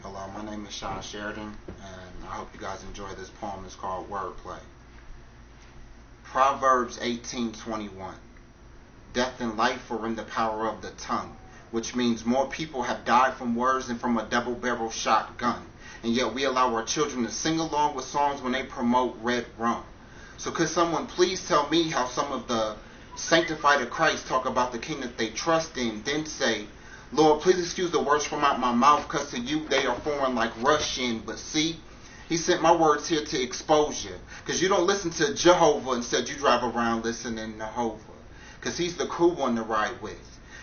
Hello, my name is Shawn Sheridan, and I hope you guys enjoy this poem. It's called Wordplay. Proverbs 18:21. Death and life are in the power of the tongue, which means more people have died from words than from a double-barrel shotgun. And yet we allow our children to sing along with songs when they promote red rum. So could someone please tell me how some of the sanctified of Christ talk about the king that they trust in, then say, Lord, please excuse the words from out my mouth, because to you they are foreign like Russian. But see, he sent my words here to expose you, because you don't listen to Jehovah, instead you drive around listening to Hova, because he's the cool one to ride with.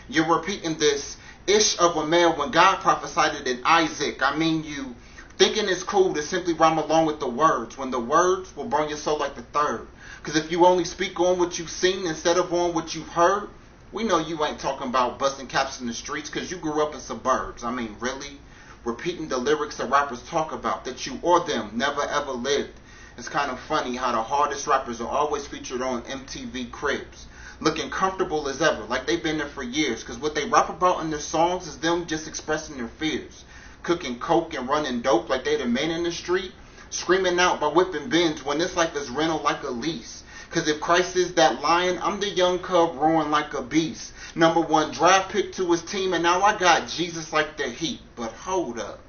You're repeating this ish of a male when God prophesied it in Isaac. I mean, you thinking it's cool to simply rhyme along with the words, when the words will burn your soul like the third. Because if you only speak on what you've seen instead of on what you've heard, we know you ain't talking about busting caps in the streets because you grew up in suburbs. I mean, really? Repeating the lyrics that rappers talk about that you or them never ever lived. It's kind of funny how the hardest rappers are always featured on MTV Cribs, looking comfortable as ever, like they've been there for years, because what they rap about in their songs is them just expressing their fears. Cooking coke and running dope like they the men in the street, screaming out by whipping bins when this life is rental like a lease. Because if Christ is that lion, I'm the young cub roaring like a beast. Number one draft pick to his team, and now I got Jesus like the Heat. But hold up.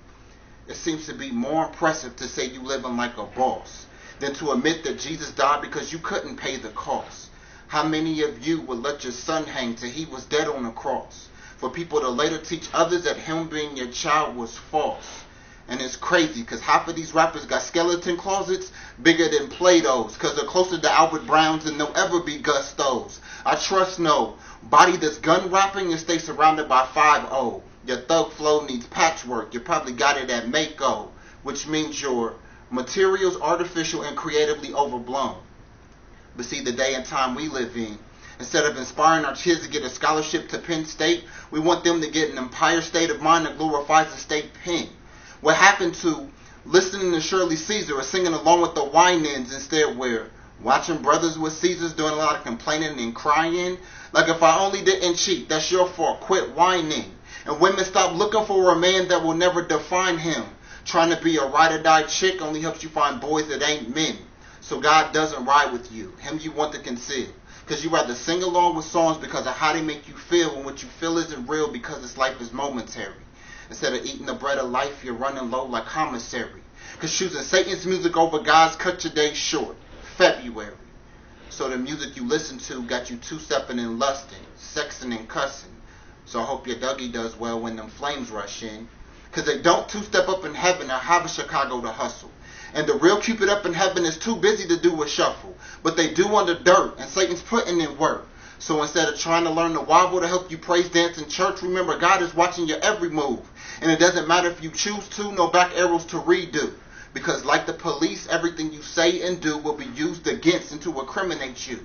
It seems to be more impressive to say you living like a boss than to admit that Jesus died because you couldn't pay the cost. How many of you would let your son hang till he was dead on the cross, for people to later teach others that him being your child was false? And it's crazy because half of these rappers got skeleton closets bigger than Play-Dohs, because they're closer to Albert Browns than they'll ever be Gustos. I trust no body that's gun rapping and stay surrounded by 5-0. Your thug flow needs patchwork. You probably got it at Mako, which means your material's artificial and creatively overblown. But see, the day and time we live in, instead of inspiring our kids to get a scholarship to Penn State, we want them to get an empire state of mind that glorifies the state pen. What happened to listening to Shirley Caesar or singing along with the wine-ins? Instead we're watching Brothers with Caesars doing a lot of complaining and crying. Like, if I only didn't cheat, that's your fault. Quit whining. And women, stop looking for a man that will never define him. Trying to be a ride-or-die chick only helps you find boys that ain't men. So God doesn't ride with you. Him you want to conceal. Because you rather sing along with songs because of how they make you feel, when what you feel isn't real because this life is momentary. Instead of eating the bread of life, you're running low like commissary. Because choosing Satan's music over God's cut your day short. February. So the music you listen to got you two-stepping and lusting, sexing and cussing. So I hope your Dougie does well when them flames rush in. Because they don't two-step up in heaven or have a Chicago to hustle. And the real Cupid up in heaven is too busy to do a shuffle. But they do under dirt, and Satan's putting in work. So instead of trying to learn the wobble to help you praise dance in church, remember God is watching your every move. And it doesn't matter if you choose to, no back arrows to redo. Because like the police, everything you say and do will be used against and to incriminate you.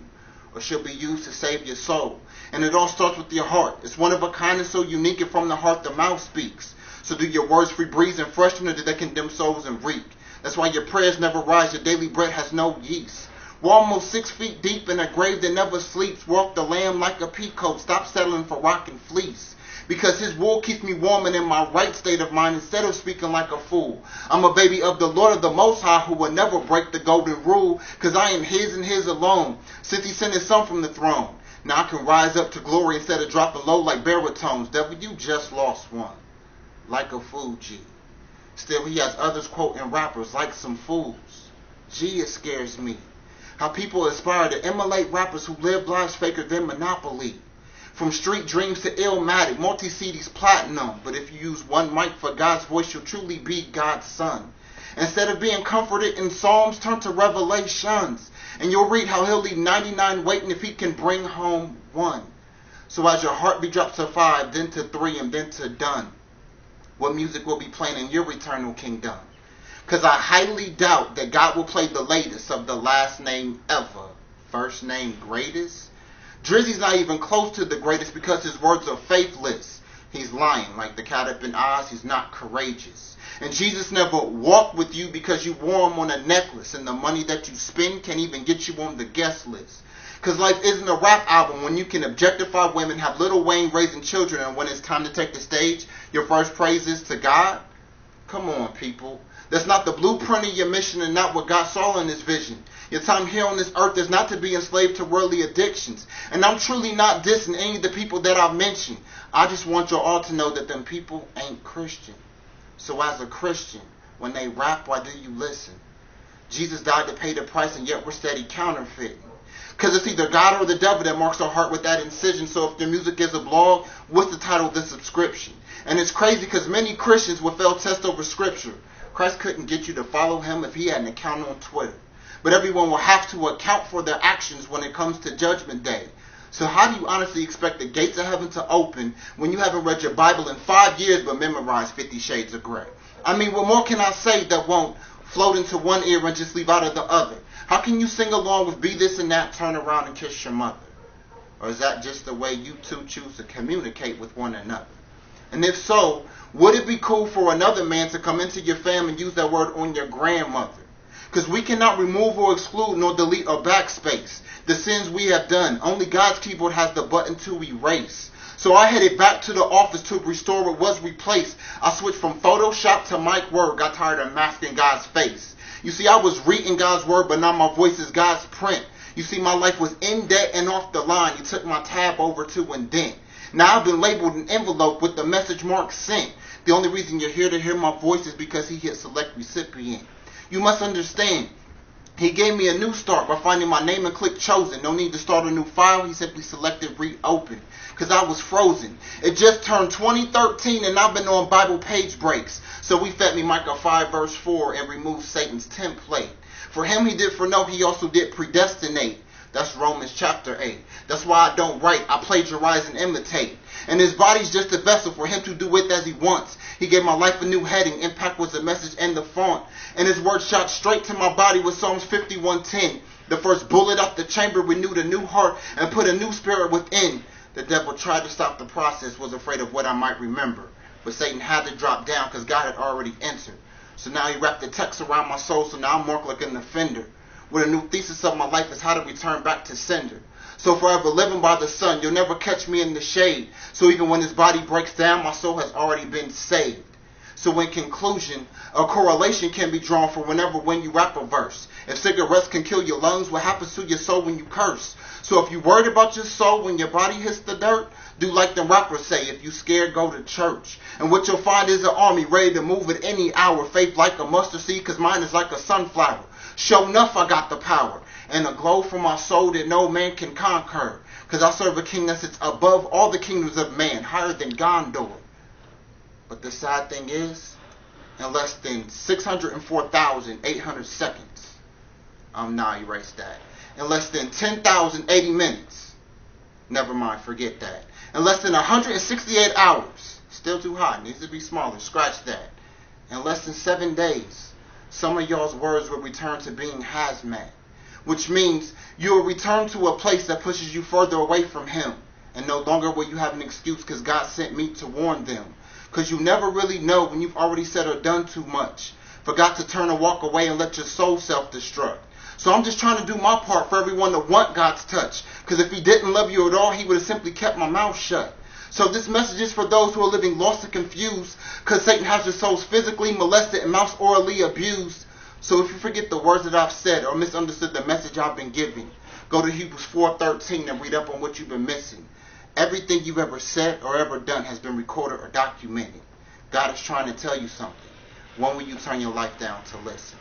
Or should be used to save your soul. And it all starts with your heart. It's one of a kind and so unique, and from the heart the mouth speaks. So do your words free breeze and freshen, or do they condemn souls and reek? That's why your prayers never rise, your daily bread has no yeast. We're almost 6 feet deep in a grave that never sleeps. Walk the lamb like a peacoat. Stop settling for rock and fleece. Because his wool keeps me warm and in my right state of mind instead of speaking like a fool. I'm a baby of the Lord of the Most High who will never break the golden rule. Because I am his and his alone, since he sent his son from the throne. Now I can rise up to glory instead of dropping low like baritones. Devil, you just lost one. Like a Fuji. Still he has others quoting rappers like some fools. Gee, it scares me. How people aspire to emulate rappers who live lives faker than Monopoly. From street dreams to Illmatic, multi-CDs platinum. But if you use one mic for God's voice, you'll truly be God's son. Instead of being comforted in Psalms, turn to Revelations. And you'll read how he'll leave 99 waiting if he can bring home one. So as your heartbeat drops to 5, then to 3, and then to done, what music will be playing in your eternal kingdom? Because I highly doubt that God will play the latest of the last name ever. First name greatest? Drizzy's not even close to the greatest because his words are faithless. He's lying like the cat up in Oz. He's not courageous. And Jesus never walked with you because you wore him on a necklace. And the money that you spend can't even get you on the guest list. Because life isn't a rap album when you can objectify women, have Lil Wayne raising children, and when it's time to take the stage, your first praise is to God. Come on, people. That's not the blueprint of your mission and not what God saw in His vision. Your time here on this earth is not to be enslaved to worldly addictions. And I'm truly not dissing any of the people that I've mentioned. I just want you all to know that them people ain't Christian. So as a Christian, when they rap, why do you listen? Jesus died to pay the price, and yet we're steady counterfeiting. Because it's either God or the devil that marks our heart with that incision. So if their music is a blog, what's the title of the subscription? And it's crazy because many Christians will fail test over Scripture. Christ couldn't get you to follow Him if He had an account on Twitter. But everyone will have to account for their actions when it comes to Judgment Day. So how do you honestly expect the gates of heaven to open when you haven't read your Bible in 5 years but memorized 50 Shades of Grey? I mean, what more can I say that won't float into one ear and just leave out of the other? How can you sing along with Be This and That, Turn Around and Kiss Your Mother? Or is that just the way you two choose to communicate with one another? And if so, would it be cool for another man to come into your family and use that word on your grandmother? Because we cannot remove or exclude nor delete or backspace the sins we have done. Only God's keyboard has the button to erase. So I headed back to the office to restore what was replaced. I switched from Photoshop to Mic Word. Got tired of masking God's face. You see, I was reading God's word, but now my voice is God's print. You see, my life was in debt and off the line. You took my tab over to indent. Now I've been labeled an envelope with the message mark sent. The only reason you're here to hear my voice is because He hit select recipient. You must understand, He gave me a new start by finding my name and click chosen. No need to start a new file. He simply selected reopen because I was frozen. It just turned 2013 and I've been on Bible page breaks. So we fed me Micah 5 verse 4 and removed Satan's template. For him He did foreknow, He also did predestinate. That's Romans chapter 8. That's why I don't write. I plagiarize and imitate. And His body's just a vessel for Him to do with as He wants. He gave my life a new heading. Impact was the message and the font. And His word shot straight to my body with Psalms 51:10. The first bullet out the chamber renewed a new heart and put a new spirit within. The devil tried to stop the process, was afraid of what I might remember. But Satan had to drop down because God had already entered. So now He wrapped the text around my soul, so now I'm marked like an offender. With a new thesis of my life is how to return back to sender. So forever living by the sun, you'll never catch me in the shade. So even when this body breaks down, my soul has already been saved. So in conclusion, a correlation can be drawn for when you rap a verse. If cigarettes can kill your lungs, what happens to your soul when you curse? So if you're worried about your soul when your body hits the dirt, do like the rappers say, if you scared, go to church. And what you'll find is an army ready to move at any hour. Faith like a mustard seed, because mine is like a sunflower. Sure enough, I got the power. And a glow from my soul that no man can conquer. Because I serve a king that sits above all the kingdoms of man, higher than Gondor. But the sad thing is, in less than 604,800 seconds, erase that. In less than 10,080 minutes, never mind, forget that. In less than 168 hours, still too high, needs to be smaller, scratch that. In less than 7 days, some of y'all's words will return to being hazmat, which means you will return to a place that pushes you further away from Him. And no longer will you have an excuse because God sent me to warn them. Because you never really know when you've already said or done too much. Forgot to turn and walk away and let your soul self-destruct. So I'm just trying to do my part for everyone to want God's touch. Because if He didn't love you at all, He would have simply kept my mouth shut. So this message is for those who are living lost and confused because Satan has your souls physically molested and mouths orally abused. So if you forget the words that I've said or misunderstood the message I've been giving, go to Hebrews 4:13 and read up on what you've been missing. Everything you've ever said or ever done has been recorded or documented. God is trying to tell you something. When will you turn your life down to listen?